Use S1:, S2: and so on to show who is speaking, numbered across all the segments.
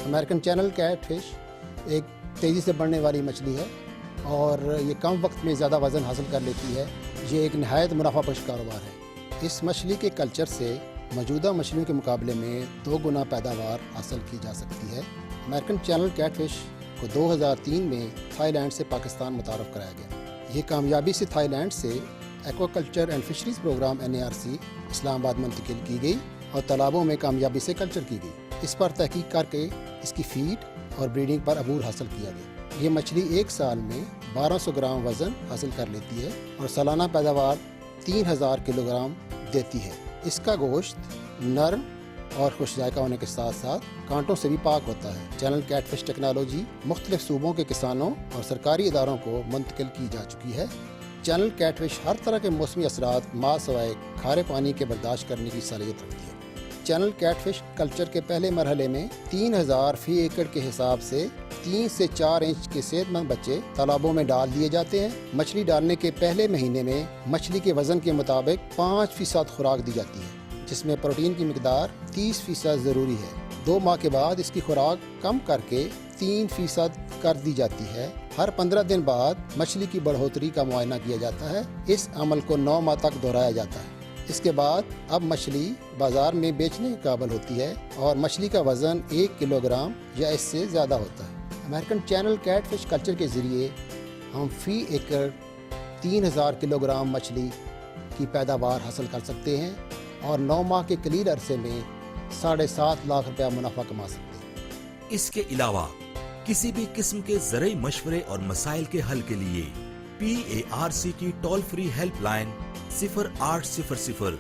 S1: American channel cat fish एक तेज़ी से बढ़ने वाली मछली है और ये कम वक्त में ज़्यादा वज़न हासिल कर लेती है। ये एक नहायत मुनाफा बख्श कारोबार है। इस मछली के कल्चर से मौजूदा मछलियों के मुकाबले में 2 गुना पैदावार हासिल की जा सकती है। अमेरिकन चैनल कैट फिश को 2003 में थाईलैंड से पाकिस्तान मुतारफ़ कराया गया। ये कामयाबी से थाईलैंड से aquaculture and fisheries program NARC Islamabad मुंतकिल की गई और तालाबों में कामयाबी से कल्चर की गई। इस पर तहकीक करके इसकी फीड और ब्रीडिंग पर अबूर हासिल किया गया। ये मछली एक साल में 1200 ग्राम वज़न हासिल कर लेती है और सालाना पैदावार 3000 किलोग्राम देती है। इसका गोश्त नरम और खुश जायका होने के साथ साथ कांटों से भी पाक होता है। चैनल कैटफिश टेक्नोलॉजी मुख्तलिफ सूबों के किसानों और सरकारी इदारों को मुंतकिल की जा चुकी है। चैनल कैटफिश हर तरह के मौसमी असरात माँ सवाए खारे पानी के बर्दाश्त करने की सलाहियत रखती है। चैनल कैटफिश कल्चर के पहले मरहले में 3000 फी एकड़ के हिसाब से 3 से 4 इंच के सेहतमंद बच्चे तालाबों में डाल दिए जाते हैं। मछली डालने के पहले महीने में मछली के वज़न के मुताबिक 5% खुराक दी जाती है, जिसमें प्रोटीन की मिकदार 30% ज़रूरी है। 2 माह के बाद इसकी खुराक कम करके 3% कर दी जाती है। हर 15 दिन बाद मछली की बढ़ोतरी का मुआयना किया जाता है। इस अमल को 9 माह तक दोहराया जाता है। इसके बाद अब मछली बाज़ार में बेचने के काबिल होती है और मछली का वज़न 1 किलोग्राम या इससे ज़्यादा होता है। अमेरिकन चैनल कैटफिश कल्चर के ज़रिए हम फ़ी एकड़ 3000 किलोग्राम मछली की पैदावार हासिल कर सकते हैं और 9 माह के कलील अरसे में 7.5 लाख रुपया मुनाफा कमा सकते हैं।
S2: इसके अलावा किसी भी किस्म के ज़रूरी मशवरे और मसाइल के हल के लिए PARC की टोल फ्री हेल्पलाइन 0800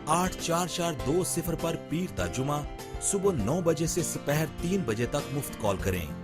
S2: 84420 पर पीर ता जुमा सुबह 9 बजे से दोपहर 3 बजे तक मुफ्त कॉल करें।